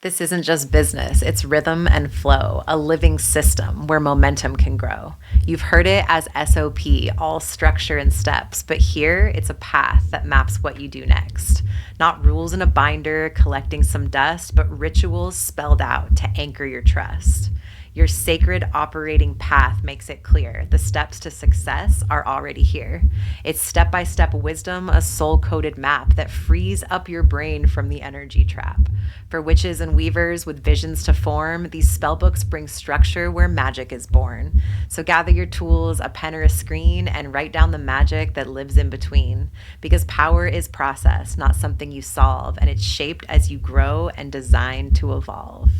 This isn't just business, it's rhythm and flow, a living system where momentum can grow. You've heard it as SOP, all structure and steps, but here it's a path that maps what you do next. Not rules in a binder collecting some dust, but rituals spelled out to anchor your trust. Your sacred operating path makes it clear. The steps to success are already here. It's step by step wisdom, a soul coded map that frees up your brain from the energy trap. For witches and weavers with visions to form, these spellbooks bring structure where magic is born. So gather your tools, a pen or a screen, and write down the magic that lives in between. Because power is process, not something you solve, and it's shaped as you grow and designed to evolve.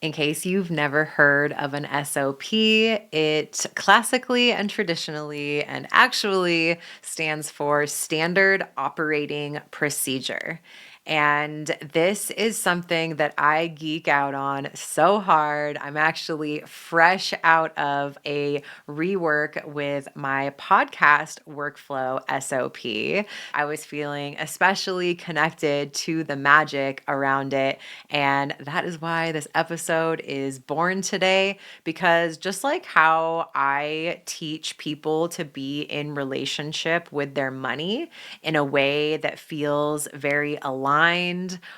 In case you've never heard of an SOP, it classically and traditionally and actually stands for Standard Operating Procedure. And this is something that I geek out on so hard. I'm actually fresh out of a rework with my podcast workflow SOP. I was feeling especially connected to the magic around it. And that is why this episode is born today, because just like how I teach people to be in relationship with their money in a way that feels very aligned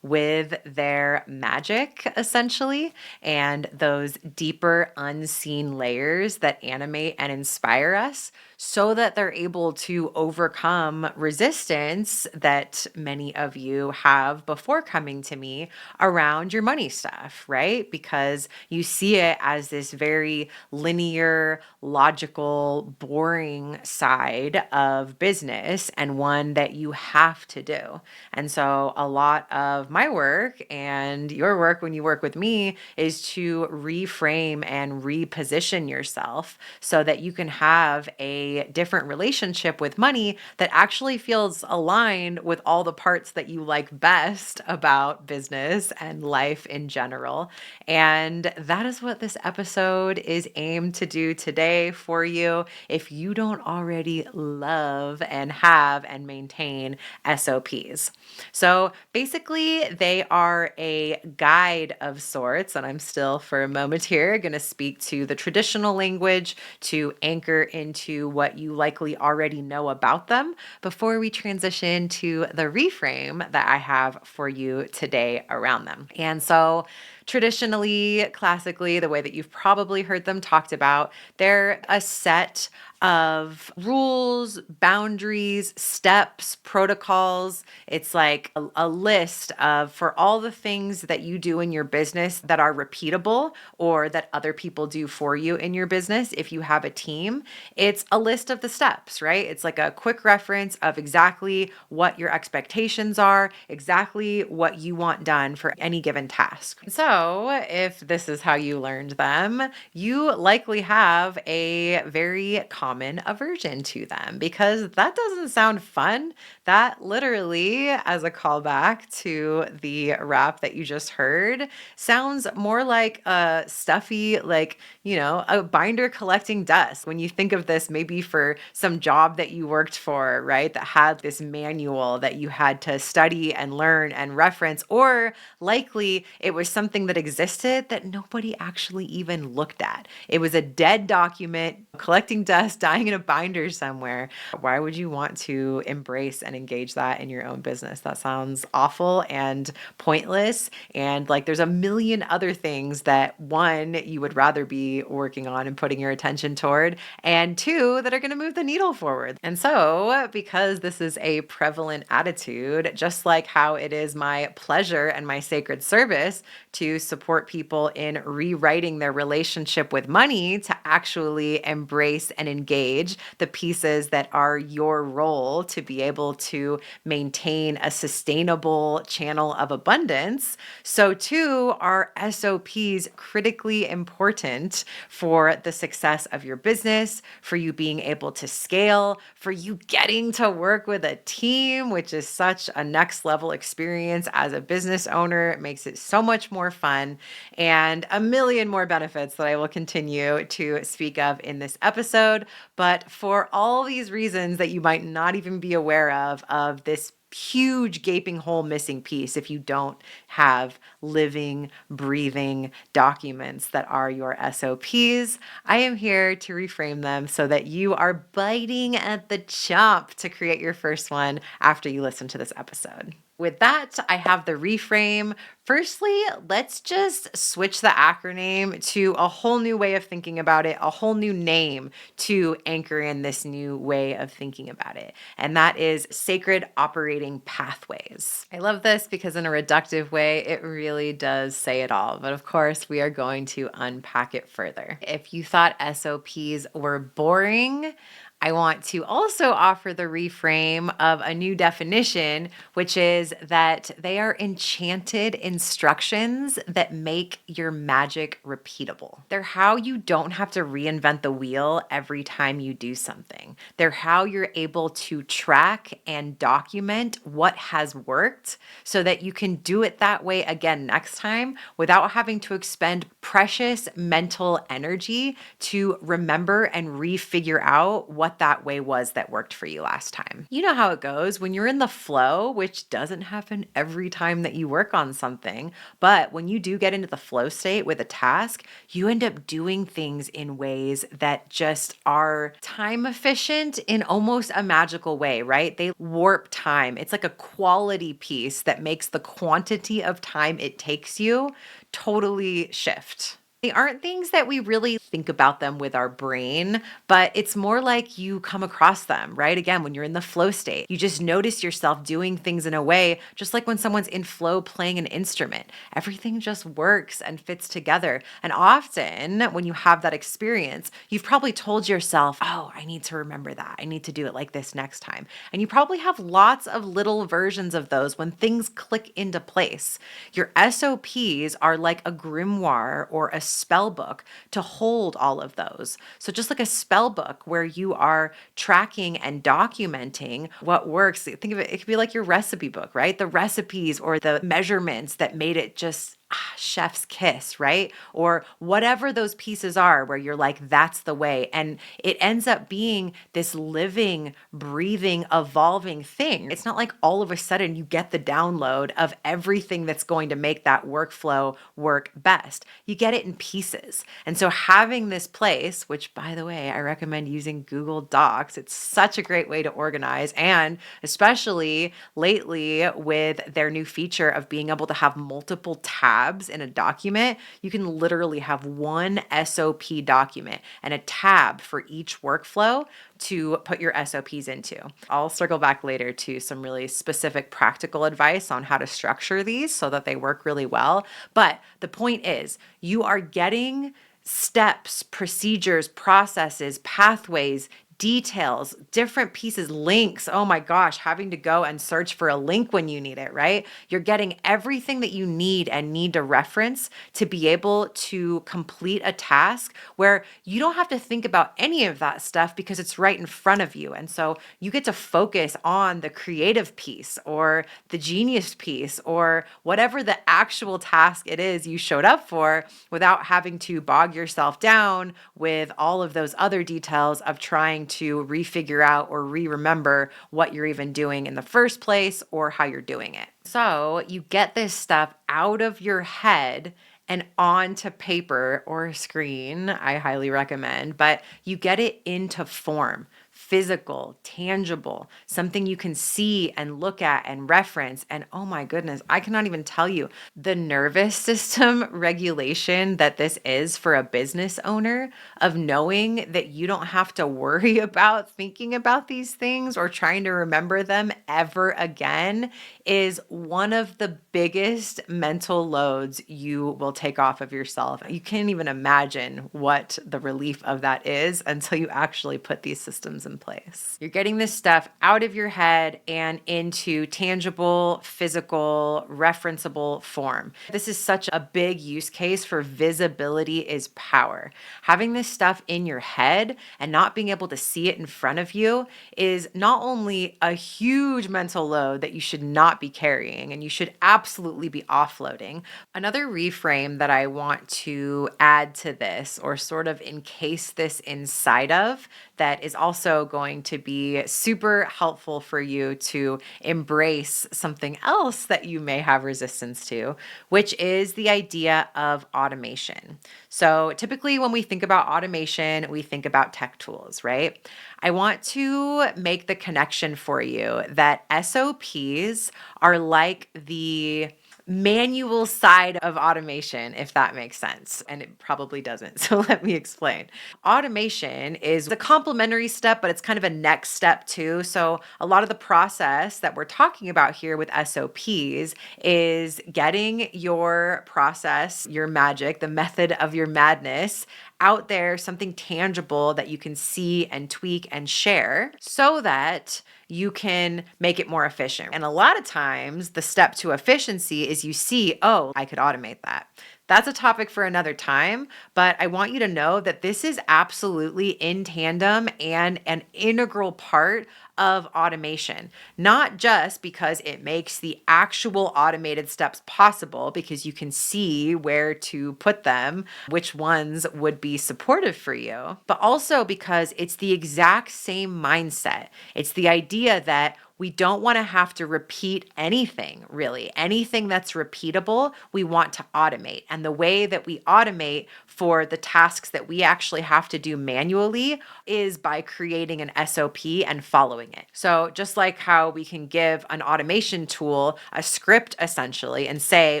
with their magic, essentially, and those deeper unseen layers that animate and inspire us, so that they're able to overcome resistance that many of you have before coming to me around your money stuff, right? Because you see it as this very linear, logical, boring side of business and one that you have to do. And so a lot of my work and your work when you work with me is to reframe and reposition yourself so that you can have a different relationship with money that actually feels aligned with all the parts that you like best about business and life in general. And that is what this episode is aimed to do today for you if you don't already love and have and maintain SOPs. So basically, they are a guide of sorts, and I'm still for a moment here going to speak to the traditional language to anchor into what you likely already know about them before we transition to the reframe that I have for you today around them. And so, traditionally, classically, the way that you've probably heard them talked about, they're a set of rules, boundaries, steps, protocols. It's like a list of for all the things that you do in your business that are repeatable or that other people do for you in your business. If you have a team, it's a list of the steps, right? It's like a quick reference of exactly what your expectations are, exactly what you want done for any given task. So, if this is how you learned them, you likely have a very common aversion to them because that doesn't sound fun. That literally, as a callback to the rap that you just heard, sounds more like a stuffy, like, a binder collecting dust. When you think of this, maybe for some job that you worked for, right, that had this manual that you had to study and learn and reference, or likely it was something that existed that nobody actually even looked at. It was a dead document collecting dust, dying in a binder somewhere. Why would you want to embrace and engage that in your own business? That sounds awful and pointless. And like there's a million other things that one, you would rather be working on and putting your attention toward, and two, that are going to move the needle forward. And so, because this is a prevalent attitude, just like how it is my pleasure and my sacred service to support people in rewriting their relationship with money to actually embrace and engage the pieces that are your role to be able to maintain a sustainable channel of abundance, so too are SOPs critically important for the success of your business, for you being able to scale, for you getting to work with a team, which is such a next level experience as a business owner. It makes it so much more fun, and a million more benefits that I will continue to speak of in this episode. But for all these reasons that you might not even be aware of this huge gaping hole missing piece if you don't have living, breathing documents that are your SOPs. I am here to reframe them so that you are biting at the chomp to create your first one after you listen to this episode. With that, I have the reframe. Firstly, let's just switch the acronym to a whole new way of thinking about it, a whole new name to anchor in this new way of thinking about it. And that is sacred operating pathways. I love this because in a reductive way, it really does say it all. But of course, we are going to unpack it further. If you thought SOPs were boring, I want to also offer the reframe of a new definition, which is that they are enchanted instructions that make your magic repeatable. They're how you don't have to reinvent the wheel every time you do something. They're how you're able to track and document what has worked so that you can do it that way again next time without having to expend precious mental energy to remember and refigure out what that way was that worked for you last time. You know how it goes when you're in the flow, which doesn't happen every time that you work on something, but when you do get into the flow state with a task, you end up doing things in ways that just are time efficient in almost a magical way, right? They warp time. It's like a quality piece that makes the quantity of time it takes you totally shift. They aren't things that we really think about them with our brain, but it's more like you come across them, right? Again, when you're in the flow state, you just notice yourself doing things in a way, just like when someone's in flow playing an instrument. Everything just works and fits together. And often when you have that experience, you've probably told yourself, oh, I need to remember that. I need to do it like this next time. And you probably have lots of little versions of those when things click into place. Your SOPs are like a grimoire or a spell book to hold all of those. So just like a spell book where you are tracking and documenting what works. Think of it, it could be like your recipe book, right? The recipes or the measurements that made it just chef's kiss, right? Or whatever those pieces are where you're like, that's the way. And it ends up being this living, breathing, evolving thing. It's not like all of a sudden you get the download of everything that's going to make that workflow work best. You get it in pieces. And so having this place, which by the way, I recommend using Google Docs. It's such a great way to organize. And especially lately with their new feature of being able to have multiple tabs in a document, you can literally have one SOP document and a tab for each workflow to put your SOPs into. I'll circle back later to some really specific practical advice on how to structure these so that they work really well. But the point is, you are getting steps, procedures, processes, pathways, details, different pieces, links. Oh my gosh, having to go and search for a link when you need it, right? You're getting everything that you need and need to reference to be able to complete a task where you don't have to think about any of that stuff because it's right in front of you. And so you get to focus on the creative piece or the genius piece or whatever the actual task it is you showed up for without having to bog yourself down with all of those other details of trying to refigure out or remember what you're even doing in the first place or how you're doing it. So you get this stuff out of your head and onto paper or a screen, I highly recommend, but you get it into form. Physical, tangible, something you can see and look at and reference. And oh my goodness, I cannot even tell you the nervous system regulation that this is for a business owner of knowing that you don't have to worry about thinking about these things or trying to remember them ever again is one of the biggest mental loads you will take off of yourself. You can't even imagine what the relief of that is until you actually put these systems in place. You're getting this stuff out of your head and into tangible, physical, referenceable form. This is such a big use case for visibility is power. Having this stuff in your head and not being able to see it in front of you is not only a huge mental load that you should not not be carrying, and you should absolutely be offloading. Another reframe that I want to add to this, or sort of encase this inside of, that is also going to be super helpful for you to embrace something else that you may have resistance to, which is the idea of automation. So typically, when we think about automation, we think about tech tools, right? I want to make the connection for you that SOPs are like the manual side of automation, if that makes sense. And it probably doesn't. So let me explain. Automation is a complementary step, but it's kind of a next step too. So a lot of the process that we're talking about here with SOPs is getting your process, your magic, the method of your madness out there, something tangible that you can see and tweak and share so that you can make it more efficient. And a lot of times, the step to efficiency is you see, oh, I could automate that. That's a topic for another time, but I want you to know that this is absolutely in tandem and an integral part of automation, not just because it makes the actual automated steps possible because you can see where to put them, which ones would be supportive for you, but also because it's the exact same mindset. It's the idea that we don't want to have to repeat anything, really. Anything that's repeatable, we want to automate. And the way that we automate for the tasks that we actually have to do manually is by creating an SOP and following it. So just like how we can give an automation tool a script essentially and say,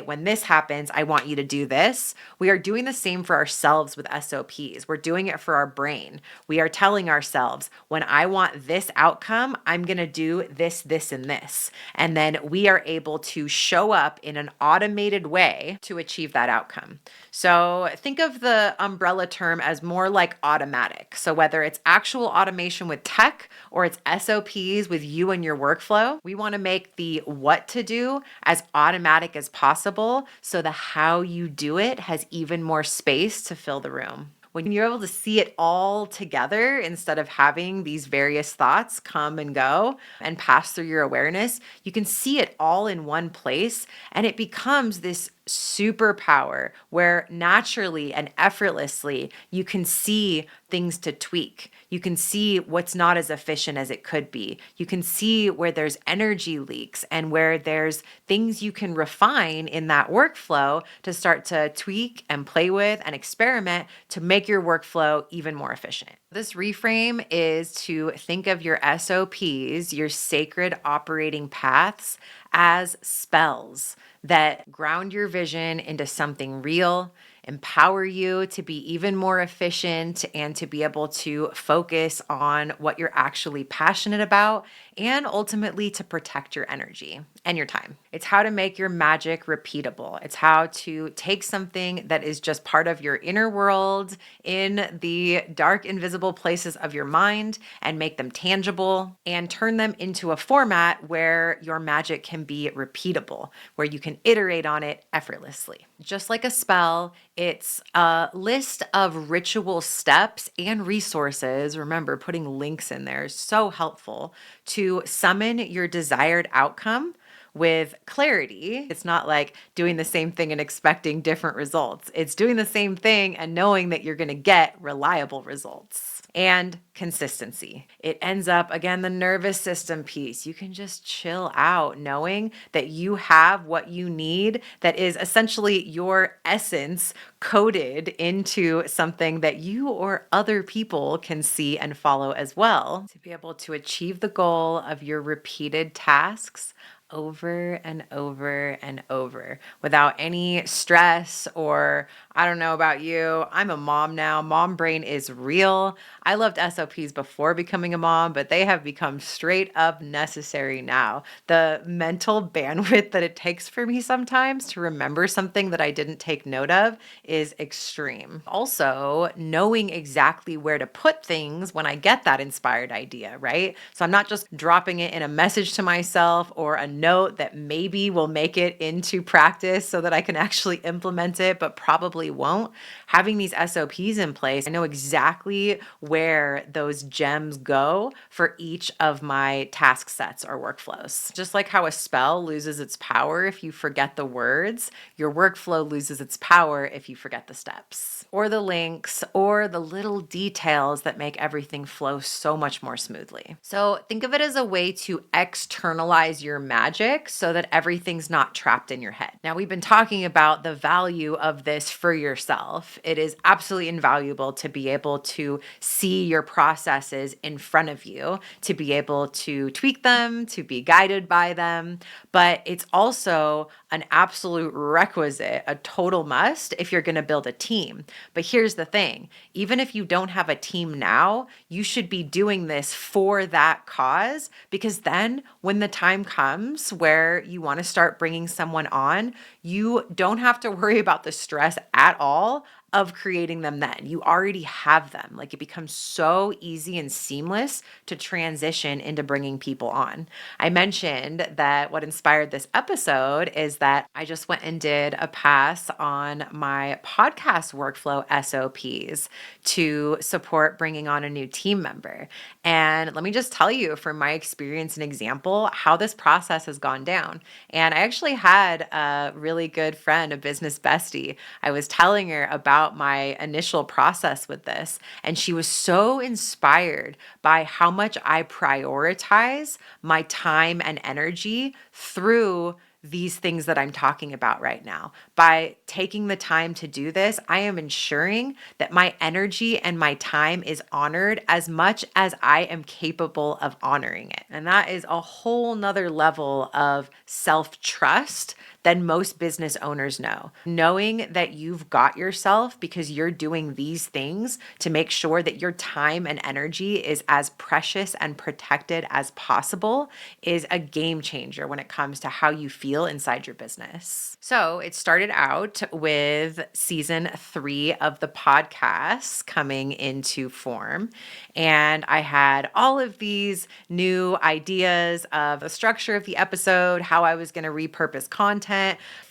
when this happens, I want you to do this. We are doing the same for ourselves with SOPs. We're doing it for our brain. We are telling ourselves, when I want this outcome, I'm going to do this, and this. And then we are able to show up in an automated way to achieve that outcome. So think of the umbrella term as more like automatic. So whether it's actual automation with tech or it's SOPs with you and your workflow, we want to make the what to do as automatic as possible so the how you do it has even more space to fill the room. When you're able to see it all together instead of having these various thoughts come and go and pass through your awareness, you can see it all in one place and it becomes this superpower where naturally and effortlessly you can see things to tweak. You can see what's not as efficient as it could be. You can see where there's energy leaks and where there's things you can refine in that workflow to start to tweak and play with and experiment to make your workflow even more efficient. This reframe is to think of your SOPs, your sacred operating paths, as spells that ground your vision into something real, empower you to be even more efficient and to be able to focus on what you're actually passionate about and ultimately to protect your energy and your time. It's how to make your magic repeatable. It's how to take something that is just part of your inner world in the dark, invisible places of your mind and make them tangible and turn them into a format where your magic can be repeatable, where you can iterate on it effortlessly. Just like a spell, it's a list of ritual steps and resources. Remember, putting links in there is so helpful to summon your desired outcome with clarity. It's not like doing the same thing and expecting different results. It's doing the same thing and knowing that you're going to get reliable results. And consistency. It ends up, again, the nervous system piece. You can just chill out knowing that you have what you need that is essentially your essence coded into something that you or other people can see and follow as well to be able to achieve the goal of your repeated tasks over and over and over without any stress or I don't know about you. I'm a mom now. Mom brain is real. I loved SOPs before becoming a mom, but they have become straight up necessary now. The mental bandwidth that it takes for me sometimes to remember something that I didn't take note of is extreme. Also, knowing exactly where to put things when I get that inspired idea, right? So I'm not just dropping it in a message to myself or a note that maybe will make it into practice so that I can actually implement it, but probably probably won't. Having these SOPs in place, I know exactly where those gems go for each of my task sets or workflows. Just like how a spell loses its power if you forget the words, your workflow loses its power if you forget the steps or the links or the little details that make everything flow so much more smoothly. So think of it as a way to externalize your magic so that everything's not trapped in your head. Now, we've been talking about the value of this for yourself. It is absolutely invaluable to be able to see your processes in front of you, to be able to tweak them, to be guided by them. But it's also an absolute requisite, a total must if you're going to build a team. But here's the thing, even if you don't have a team now, you should be doing this for that cause, because then when the time comes where you want to start bringing someone on, you don't have to worry about the stress at all of creating them then. You already have them. Like, it becomes so easy and seamless to transition into bringing people on. I mentioned that what inspired this episode is that I just went and did a pass on my podcast workflow SOPs to support bringing on a new team member. And let me just tell you from my experience and example how this process has gone down. And I actually had a really good friend, a business bestie. I was telling her about my initial process with this, and she was so inspired by how much I prioritize my time and energy through these things that I'm talking about right now. By taking the time to do this, I am ensuring that my energy and my time is honored as much as I am capable of honoring it. And that is a whole nother level of self-trust than most business owners know. Knowing that you've got yourself because you're doing these things to make sure that your time and energy is as precious and protected as possible is a game changer when it comes to how you feel inside your business. So it started out with season 3 of the podcast coming into form. And I had all of these new ideas of the structure of the episode, how I was going to repurpose content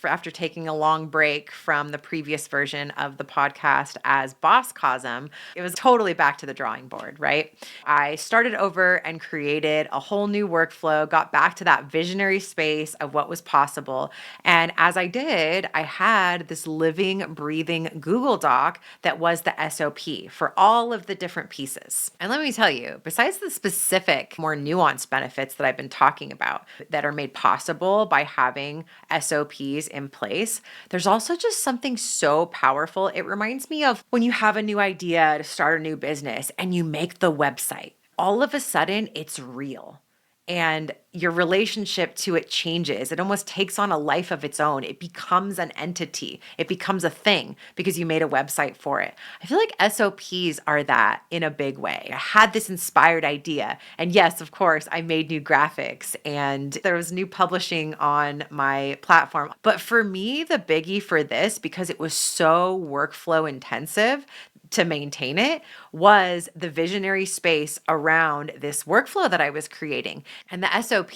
after taking a long break from the previous version of the podcast as Bosscosm. It was totally back to the drawing board, right? I started over and created a whole new workflow, got back to that visionary space of what was possible. And as I did, I had this living, breathing Google Doc that was the SOP for all of the different pieces. And let me tell you, besides the specific, more nuanced benefits that I've been talking about that are made possible by having SOPs in place, there's also just something so powerful. It reminds me of when you have a new idea to start a new business and you make the website. All of a sudden, it's real. And your relationship to it changes. It almost takes on a life of its own. It becomes an entity. It becomes a thing because you made a website for it. I feel like SOPs are that in a big way. I had this inspired idea. And yes, of course, I made new graphics and there was new publishing on my platform. But for me, the biggie for this, because it was so workflow intensive to maintain it, was the visionary space around this workflow that I was creating. And the SOP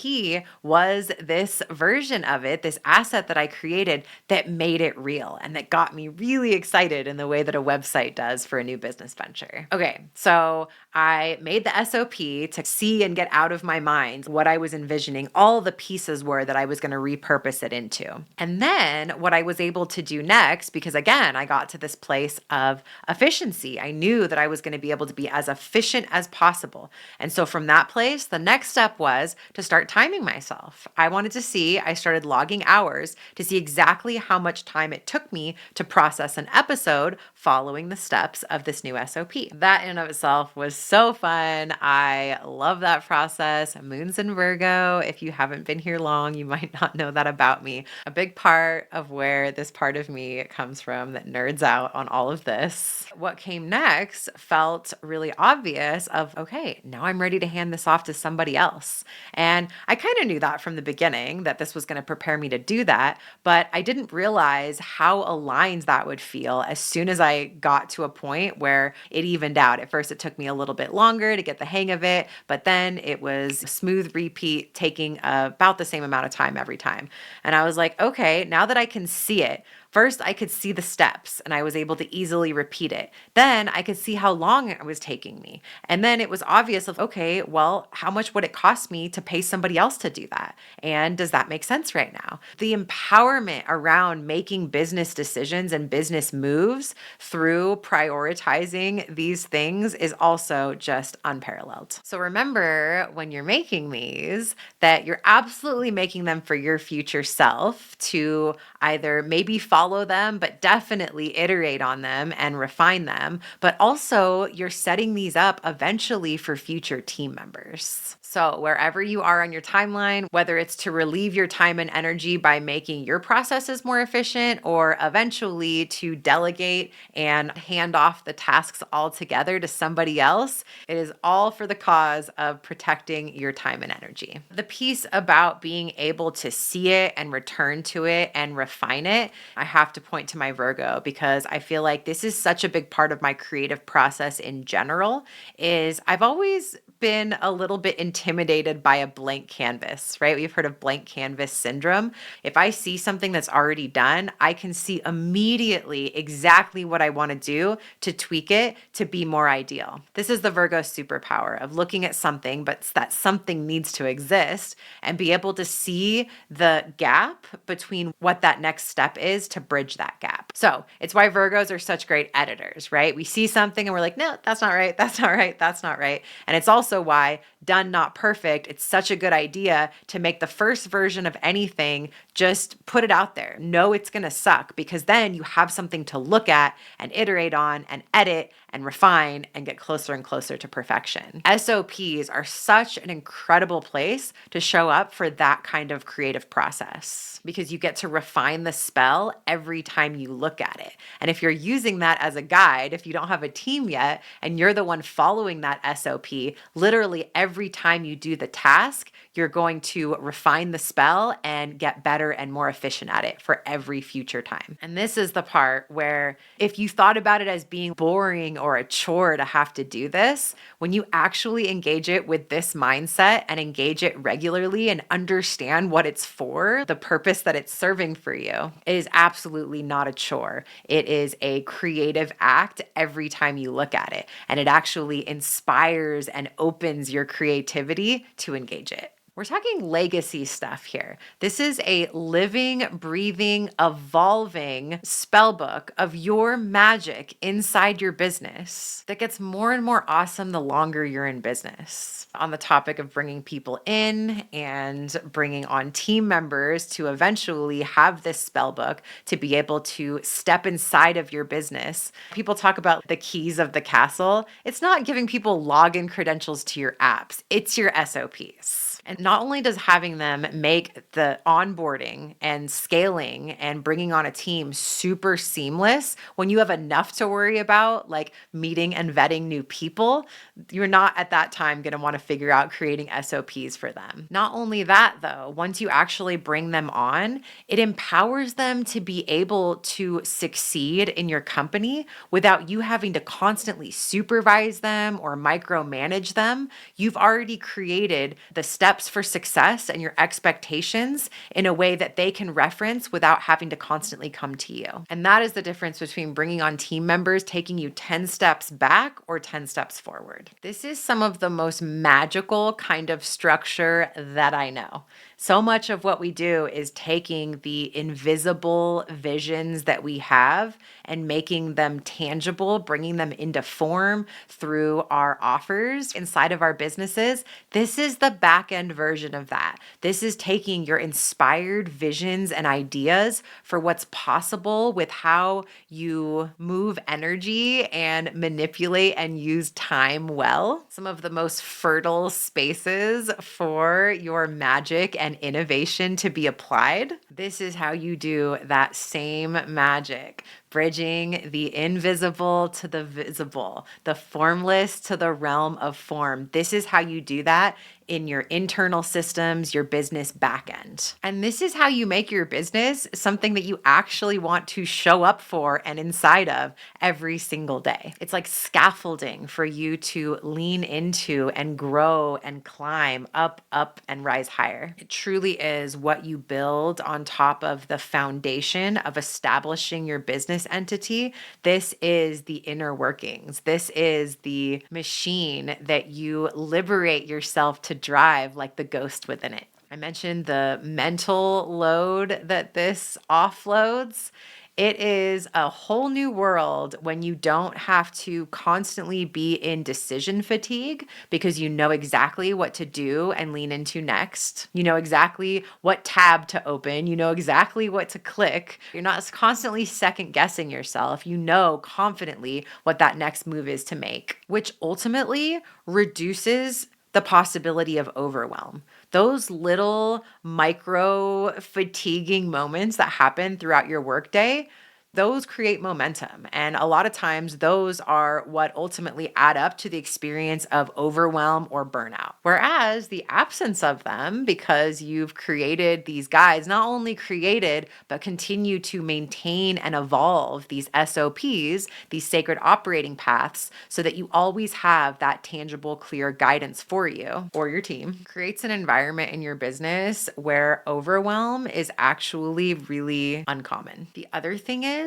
was this version of it, this asset that I created that made it real and that got me really excited in the way that a website does for a new business venture. Okay, so I made the SOP to see and get out of my mind what I was envisioning, all the pieces were that I was going to repurpose it into. And then what I was able to do next, because again, I got to this place of efficiency. I knew that I was going to be able to be as efficient as possible. And so from that place, the next step was to start timing myself. I started logging hours to see exactly how much time it took me to process an episode following the steps of this new SOP. That in and of itself was so fun. I love that process. Moon's in Virgo. If you haven't been here long, you might not know that about me. A big part of where this part of me comes from that nerds out on all of this. What what came next felt really obvious of, okay, now I'm ready to hand this off to somebody else. And I kind of knew that from the beginning that this was going to prepare me to do that, but I didn't realize how aligned that would feel as soon as I got to a point where it evened out. At first, it took me a little bit longer to get the hang of it, but then it was a smooth repeat, taking about the same amount of time every time. And I was like, okay, now that I can see it, first, I could see the steps and I was able to easily repeat it. Then I could see how long it was taking me. And then it was obvious of, okay, well, how much would it cost me to pay somebody else to do that? And does that make sense right now? The empowerment around making business decisions and business moves through prioritizing these things is also just unparalleled. So remember when you're making these that you're absolutely making them for your future self to either maybe follow them, but definitely iterate on them and refine them. But also, you're setting these up eventually for future team members. So, wherever you are on your timeline, whether it's to relieve your time and energy by making your processes more efficient, or eventually to delegate and hand off the tasks altogether to somebody else, it is all for the cause of protecting your time and energy. The piece about being able to see it and return to it and refine it, I have to point to my Virgo because I feel like this is such a big part of my creative process in general. Is I've always been a little bit intimidated by a blank canvas, right? We've heard of blank canvas syndrome. If I see something that's already done, I can see immediately exactly what I want to do to tweak it to be more ideal. This is the Virgo superpower of looking at something, but that something needs to exist and be able to see the gap between what that next step is to bridge that gap. So it's why Virgos are such great editors, right? We see something and we're like, no, that's not right. That's not right. That's not right. And it's also why done, not perfect. It's such a good idea to make the first version of anything, just put it out there. Know it's going to suck because then you have something to look at and iterate on and edit and refine and get closer and closer to perfection. SOPs are such an incredible place to show up for that kind of creative process because you get to refine the spell every time you look at it. And if you're using that as a guide, if you don't have a team yet and you're the one following that SOP, literally every time you do the task, you're going to refine the spell and get better and more efficient at it for every future time. And this is the part where if you thought about it as being boring or a chore to have to do this, when you actually engage it with this mindset and engage it regularly and understand what it's for, the purpose that it's serving for you, it is absolutely not a chore. It is a creative act every time you look at it. And it actually inspires and opens your creativity to engage it. We're talking legacy stuff here. This is a living, breathing, evolving spell book of your magic inside your business that gets more and more awesome the longer you're in business. On the topic of bringing people in and bringing on team members to eventually have this spell book to be able to step inside of your business. People talk about the keys of the castle. It's not giving people login credentials to your apps. It's your SOPs. And not only does having them make the onboarding and scaling and bringing on a team super seamless, when you have enough to worry about, like meeting and vetting new people, you're not at that time going to want to figure out creating SOPs for them. Not only that, though, once you actually bring them on, it empowers them to be able to succeed in your company without you having to constantly supervise them or micromanage them. You've already created the steps for success and your expectations in a way that they can reference without having to constantly come to you. And that is the difference between bringing on team members taking you 10 steps back or 10 steps forward. This is some of the most magical kind of structure that I know. So much of what we do is taking the invisible visions that we have and making them tangible, bringing them into form through our offers inside of our businesses. This is the back end version of that. This is taking your inspired visions and ideas for what's possible with how you move energy and manipulate and use time well. Some of the most fertile spaces for your magic and innovation to be applied. This is how you do that same magic. bridging the invisible to the visible, the formless to the realm of form. This is how you do that in your internal systems, your business backend. And this is how you make your business something that you actually want to show up for and inside of every single day. It's like scaffolding for you to lean into and grow and climb up, and rise higher. It truly is what you build on top of the foundation of establishing your business entity. This is the inner workings. This is the machine that you liberate yourself to drive like the ghost within it. I mentioned the mental load that this offloads. It is a whole new world when you don't have to constantly be in decision fatigue because you know exactly what to do and lean into next. You know exactly what tab to open. You know exactly what to click. You're not constantly second guessing yourself. You know confidently what that next move is to make, which ultimately reduces the possibility of overwhelm. Those little micro fatiguing moments that happen throughout your workday, those create momentum. And a lot of times, those are what ultimately add up to the experience of overwhelm or burnout. Whereas the absence of them, because you've created these guides, not only created, but continue to maintain and evolve these SOPs, these sacred operating paths, so that you always have that tangible, clear guidance for you or your team, creates an environment in your business where overwhelm is actually really uncommon. The other thing is,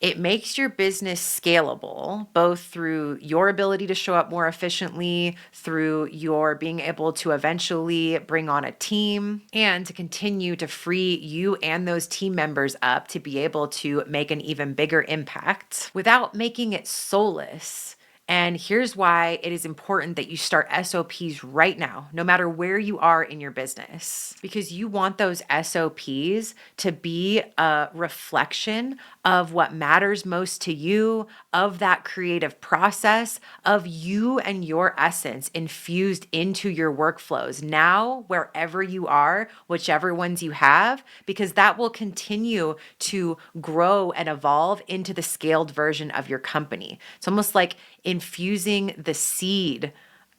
it makes your business scalable, both through your ability to show up more efficiently, through your being able to eventually bring on a team, and to continue to free you and those team members up to be able to make an even bigger impact without making it soulless. And here's why it is important that you start SOPs right now, no matter where you are in your business, because you want those SOPs to be a reflection of what matters most to you, of that creative process, of you and your essence infused into your workflows now, wherever you are, whichever ones you have, because that will continue to grow and evolve into the scaled version of your company. It's almost like infusing the seed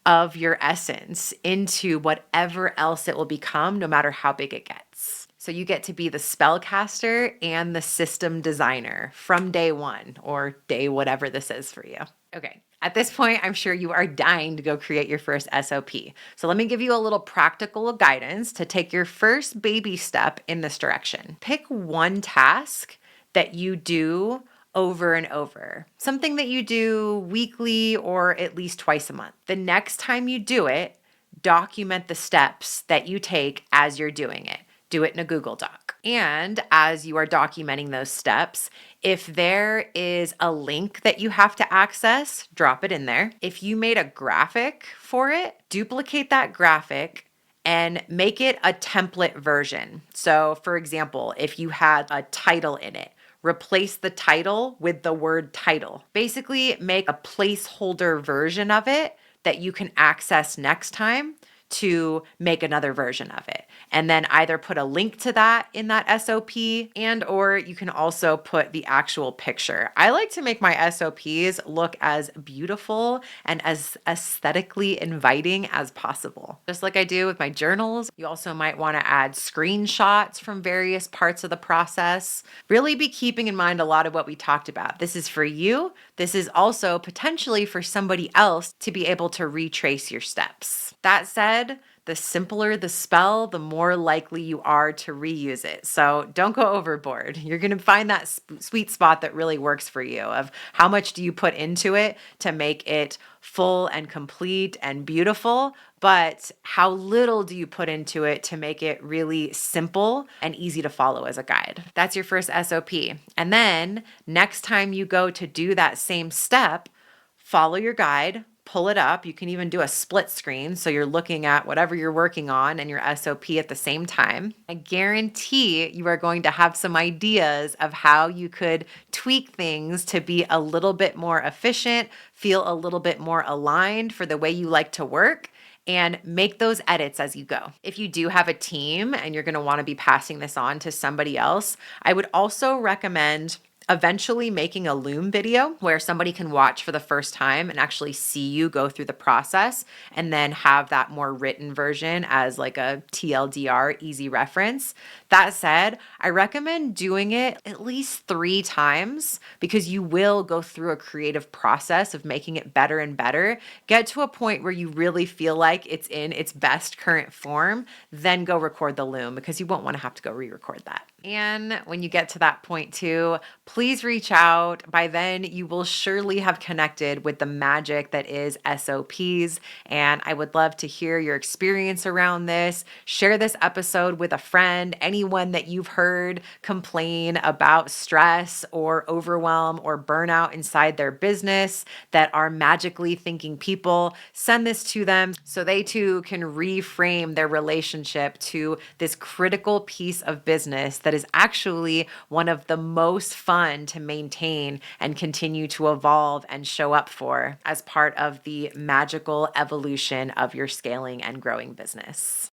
of your essence into whatever else it will become, no matter how big it gets. So you get to be the spellcaster and the system designer from day one, or day whatever this is for you. Okay, at this point, I'm sure you are dying to go create your first SOP. So let me give you a little practical guidance to take your first baby step in this direction. Pick one task that you do over and over, something that you do weekly or at least twice a month. The next time you do it, document the steps that you take as you're doing it. Do it in a Google Doc. And as you are documenting those steps, if there is a link that you have to access, drop it in there. If you made a graphic for it, duplicate that graphic and make it a template version. So for example, if you had a title in it, replace the title with the word title. Basically, make a placeholder version of it that you can access next time to make another version of it. And then either put a link to that in that SOP, and or you can also put the actual picture. I like to make my SOPs look as beautiful and as aesthetically inviting as possible. Just like I do with my journals, you also might want to add screenshots from various parts of the process. Really be keeping in mind a lot of what we talked about. This is for you. This is also potentially for somebody else to be able to retrace your steps. That said, the simpler the spell, the more likely you are to reuse it. So don't go overboard. You're going to find that sweet spot that really works for you, of how much do you put into it to make it full and complete and beautiful, but how little do you put into it to make it really simple and easy to follow as a guide. That's your first SOP. And then next time you go to do that same step, follow your guide, pull it up. You can even do a split screen, so you're looking at whatever you're working on and your SOP at the same time. I guarantee you are going to have some ideas of how you could tweak things to be a little bit more efficient, feel a little bit more aligned for the way you like to work, and make those edits as you go. If you do have a team and you're going to want to be passing this on to somebody else, I would also recommend eventually making a Loom video where somebody can watch for the first time and actually see you go through the process, and then have that more written version as like a TLDR, easy reference. That said, I recommend doing it at least 3 times because you will go through a creative process of making it better and better. Get to a point where you really feel like it's in its best current form, then go record the Loom because you won't want to have to go re record that. And when you get to that point too, please reach out. By then, you will surely have connected with the magic that is SOPs. And I would love to hear your experience around this. Share this episode with a friend, anyone that you've heard complain about stress or overwhelm or burnout inside their business that are magically thinking people. Send this to them so they too can reframe their relationship to this critical piece of business that is actually one of the most fun to maintain and continue to evolve and show up for as part of the magical evolution of your scaling and growing business.